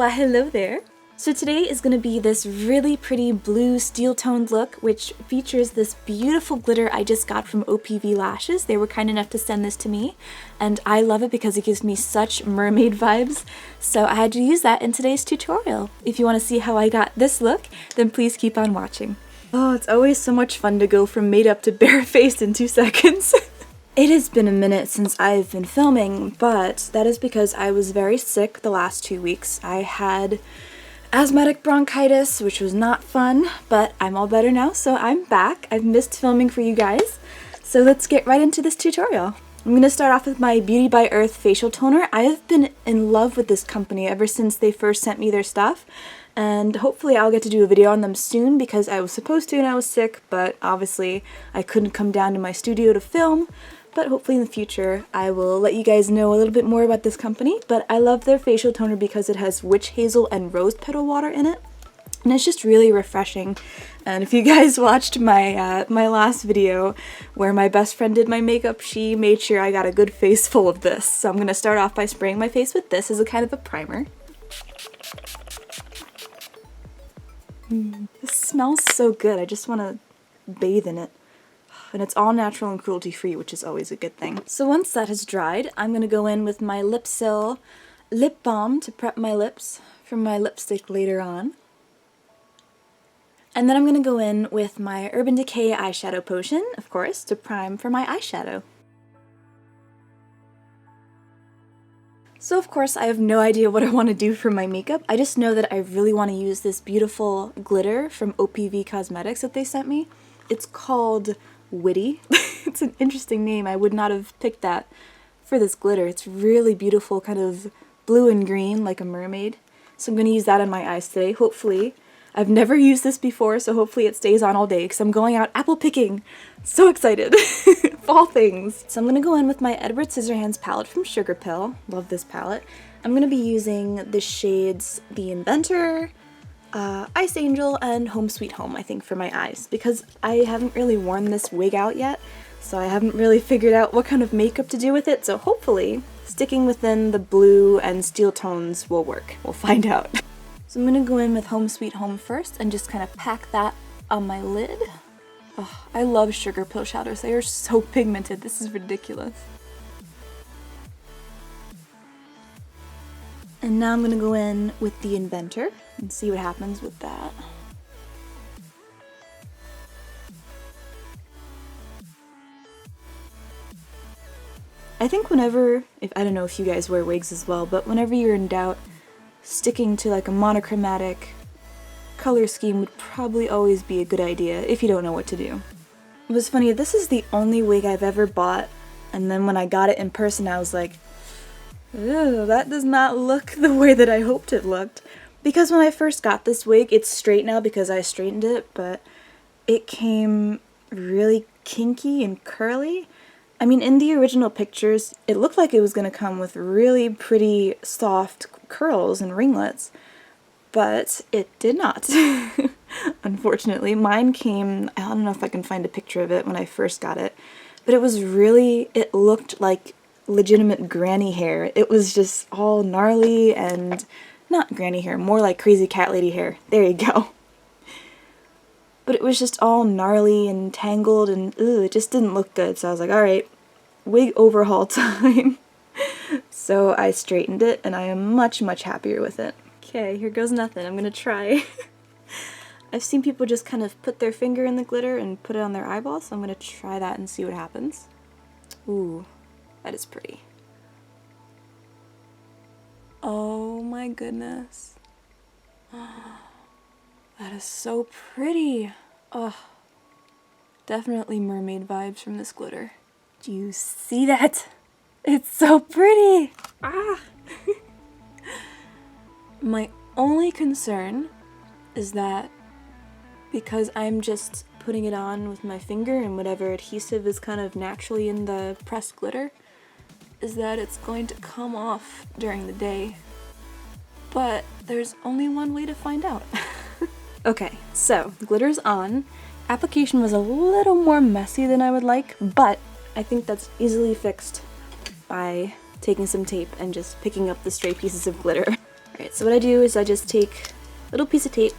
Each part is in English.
Why hello there! So today is going to be this really pretty blue steel-toned look, which features this beautiful glitter I just got from OPV Lashes. They were kind enough to send this to me, and I love it because it gives me such mermaid vibes, so I had to use that in today's tutorial. If you want to see how I got this look, then please keep on watching. Oh, it's always so much fun to go from made up to barefaced in 2 seconds. It has been a minute since I've been filming, but that is because I was very sick the last 2 weeks. I had asthmatic bronchitis, which was not fun, but I'm all better now, so I'm back. I've missed filming for you guys, so let's get right into this tutorial. I'm going to start off with my Beauty by Earth facial toner. I have been in love with this company ever since they first sent me their stuff, and hopefully I'll get to do a video on them soon because I was supposed to and I was sick, but obviously I couldn't come down to my studio to film. But hopefully in the future I will let you guys know a little bit more about this company. But I love their facial toner because it has witch hazel and rose petal water in it, and it's just really refreshing. And if you guys watched my my last video where my best friend did my makeup, she made sure I got a good face full of this. So I'm gonna start off by spraying my face with this as a kind of a primer. This smells so good. I just want to bathe in it. And it's all natural and cruelty-free, which is always a good thing. So once that has dried, I'm going to go in with my Lipsil lip balm to prep my lips for my lipstick later on. And then I'm going to go in with my Urban Decay eyeshadow potion, of course, to prime for my eyeshadow. So of course I have no idea what I want to do for my makeup. I just know that I really want to use this beautiful glitter from OPV Cosmetics that they sent me. It's called Witty. It's an interesting name. I would not have picked that for this glitter. It's really beautiful, kind of blue and green like a mermaid. So I'm going to use that on my eyes today, hopefully. I've never used this before, so hopefully it stays on all day because I'm going out apple picking. So excited. Fall things. So I'm going to go in with my Edward Scissorhands palette from Sugarpill. Love this palette. I'm going to be using the shades The Inventor, Ice Angel, and Home Sweet Home, I think, for my eyes, because I haven't really worn this wig out yet, so I haven't really figured out what kind of makeup to do with it, so hopefully sticking within the blue and steel tones will work. We'll find out. So I'm going to go in with Home Sweet Home first and just kind of pack that on my lid. Oh, I love Sugarpill shadows. They are so pigmented. This is ridiculous. And now I'm going to go in with The Inventor and see what happens with that. I think whenever, I don't know if you guys wear wigs as well, but whenever you're in doubt, sticking to like a monochromatic color scheme would probably always be a good idea if you don't know what to do. It was funny, this is the only wig I've ever bought, and then when I got it in person I was like, ew, that does not look the way that I hoped it looked. Because when I first got this wig, it's straight now because I straightened it, but it came really kinky and curly. I mean, in the original pictures, it looked like it was going to come with really pretty soft curls and ringlets, but it did not. Unfortunately, mine came, I don't know if I can find a picture of it when I first got it, but it was really, it looked like legitimate granny hair. It was just all gnarly and not granny hair, more like crazy cat lady hair. There you go. But it was just all gnarly and tangled and it just didn't look good. So I was like, alright, wig overhaul time. So I straightened it and I am much, much happier with it. Okay, here goes nothing. I'm gonna try. I've seen people just kind of put their finger in the glitter and put it on their eyeball, so I'm gonna try that and see what happens. Ooh, that is pretty. Oh my goodness. That is so pretty. Oh, definitely mermaid vibes from this glitter. Do you see that? It's so pretty. Ah. My only concern is that because I'm just putting it on with my finger and whatever adhesive is kind of naturally in the pressed glitter, is that it's going to come off during the day. But there's only one way to find out. Okay, so the glitter's on. Application was a little more messy than I would like, but I think that's easily fixed by taking some tape and just picking up the stray pieces of glitter. Alright, so what I do is I just take a little piece of tape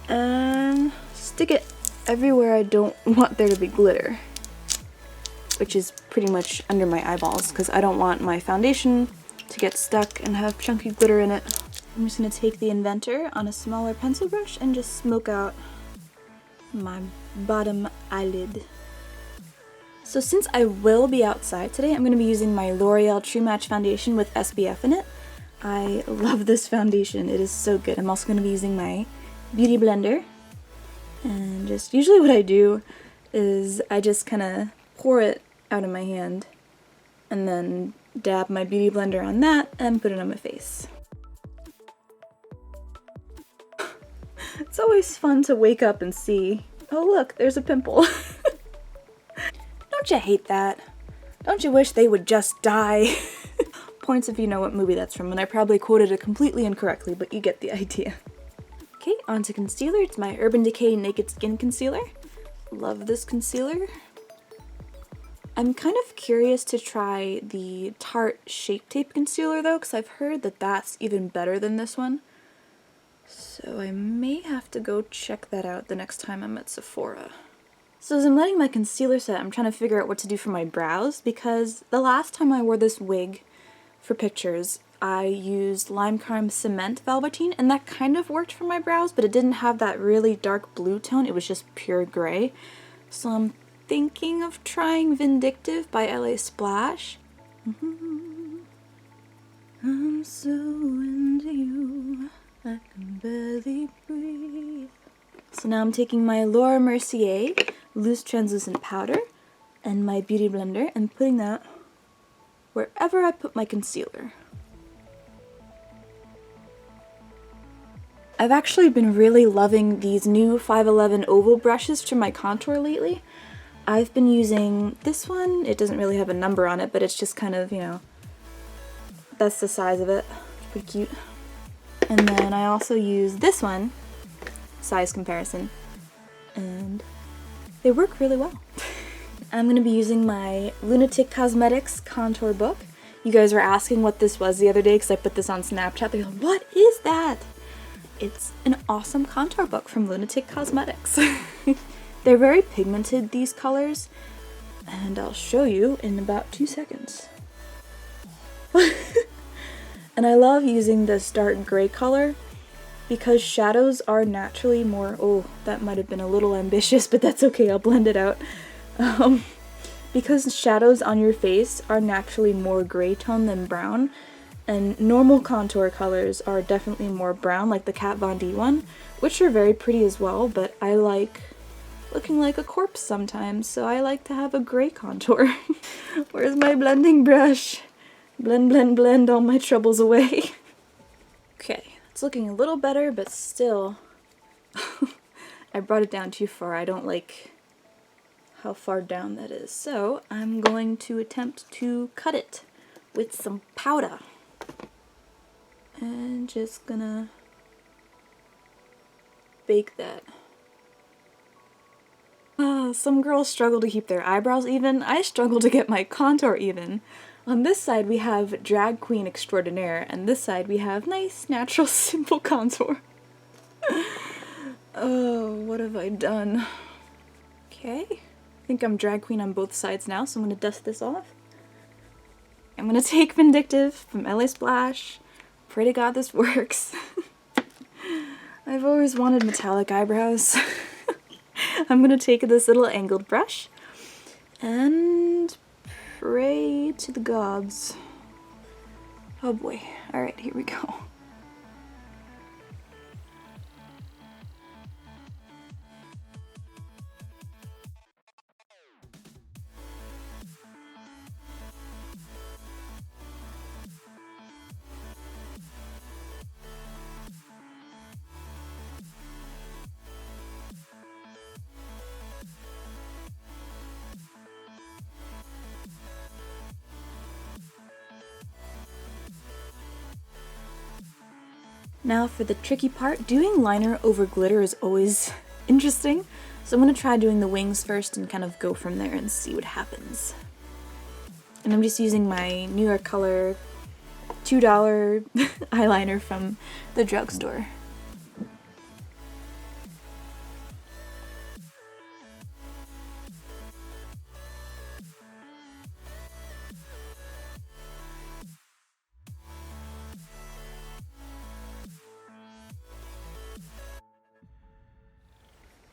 and stick it everywhere I don't want there to be glitter, which is pretty much under my eyeballs because I don't want my foundation to get stuck and have chunky glitter in it. I'm just going to take the Inventor on a smaller pencil brush and just smoke out my bottom eyelid. So since I will be outside today, I'm going to be using my L'Oreal True Match foundation with SPF in it. I love this foundation. It is so good. I'm also going to be using my Beauty Blender. And just usually what I do is I just kind of pour it out of my hand and then dab my Beauty Blender on that and put it on my face. It's always fun to wake up and see, oh look, there's a pimple. Don't you hate that? Don't you wish they would just die? Points if you know what movie that's from, and I probably quoted it completely incorrectly, but you get the idea. Okay, on to concealer. It's my Urban Decay Naked Skin Concealer. Love this concealer. I'm kind of curious to try the Tarte Shape Tape Concealer though, because I've heard that that's even better than this one. So I may have to go check that out the next time I'm at Sephora. So as I'm letting my concealer set, I'm trying to figure out what to do for my brows, because the last time I wore this wig for pictures, I used Lime Crime Cement Velveteen, and that kind of worked for my brows, but it didn't have that really dark blue tone, it was just pure gray. So I'm thinking of trying Vindictive by LA Splash. I'm so into you, I can barely breathe. So now I'm taking my Laura Mercier Loose Translucent Powder and my Beauty Blender and putting that wherever I put my concealer. I've actually been really loving these new 511 oval brushes for my contour lately. I've been using this one. It doesn't really have a number on it, but it's just kind of, you know, that's the size of it. It's pretty cute. And then I also use this one, size comparison, and they work really well. I'm going to be using my Lunatick Cosmetics contour book. You guys were asking what this was the other day because I put this on Snapchat. They're like, what is that? It's an awesome contour book from Lunatick Cosmetics. They're very pigmented, these colors, and I'll show you in about 2 seconds. And I love using this dark gray color because shadows are naturally more, oh, that might have been a little ambitious, but that's okay, I'll blend it out. Because shadows on your face are naturally more gray tone than brown, and normal contour colors are definitely more brown, like the Kat Von D one, which are very pretty as well, but I like looking like a corpse sometimes, so I like to have a gray contour. Where's my blending brush? Blend, blend, blend all my troubles away. Okay, it's looking a little better, but still, I brought it down too far. I don't like how far down that is. So I'm going to attempt to cut it with some powder. And just gonna bake that. Some girls struggle to keep their eyebrows even. I struggle to get my contour even. On this side we have drag queen extraordinaire, and this side we have nice, natural, simple contour. Oh, what have I done? Okay, I think I'm drag queen on both sides now, so I'm going to dust this off. I'm going to take Vindictive from LA Splash. Pray to God this works. I've always wanted metallic eyebrows. I'm going to take this little angled brush and pray to the gods. Oh boy. Alright, here we go. Now for the tricky part, doing liner over glitter is always interesting, so I'm going to try doing the wings first and kind of go from there and see what happens. And I'm just using my New York Color $2 eyeliner from the drugstore.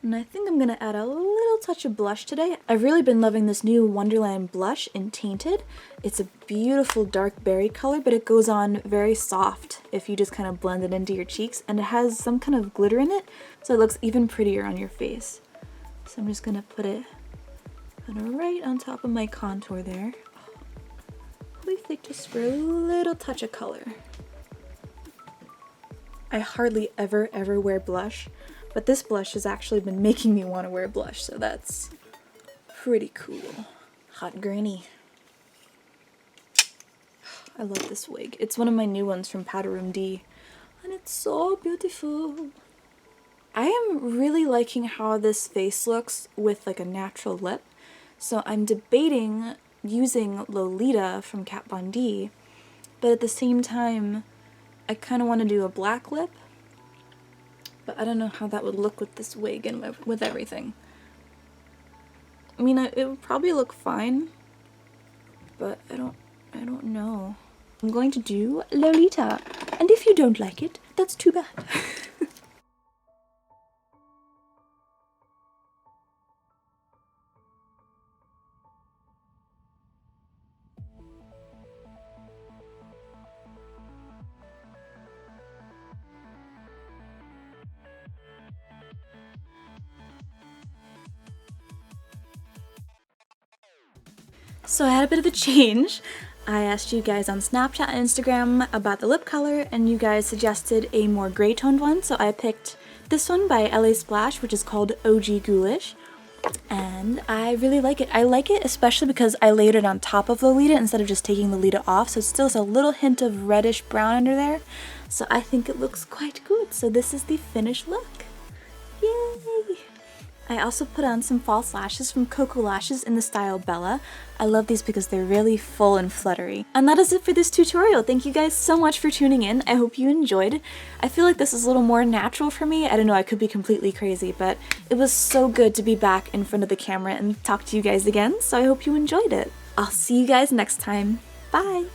And I think I'm gonna add a little touch of blush today. I've really been loving this new Wonderland blush in Tainted. It's a beautiful dark berry color, but it goes on very soft if you just kind of blend it into your cheeks, and it has some kind of glitter in it, so it looks even prettier on your face. So I'm just gonna put it right on top of my contour there. Really thick, just for a little touch of color. I hardly ever wear blush, but this blush has actually been making me want to wear blush, so that's pretty cool. Hot granny. I love this wig. It's one of my new ones from Powderroom D, and it's so beautiful. I am really liking how this face looks with like a natural lip, so I'm debating using Lolita from Kat Von D, but at the same time, I kind of want to do a black lip. But I don't know how that would look with this wig and with everything. I mean, it would probably look fine, but I don't know. I'm going to do Lolita, and if you don't like it, that's too bad. So I had a bit of a change. I asked you guys on Snapchat and Instagram about the lip color, and you guys suggested a more gray toned one, so I picked this one by LA Splash, which is called OG Ghoulish, and I really like it. I like it especially because I laid it on top of Lolita instead of just taking Lolita off, so it still has a little hint of reddish brown under there, so I think it looks quite good. So this is the finished look. Yay! I also put on some false lashes from Coco Lashes in the style Bella. I love these because they're really full and fluttery. And that is it for this tutorial. Thank you guys so much for tuning in. I hope you enjoyed. I feel like this is a little more natural for me. I don't know, I could be completely crazy, but it was so good to be back in front of the camera and talk to you guys again, so I hope you enjoyed it. I'll see you guys next time. Bye!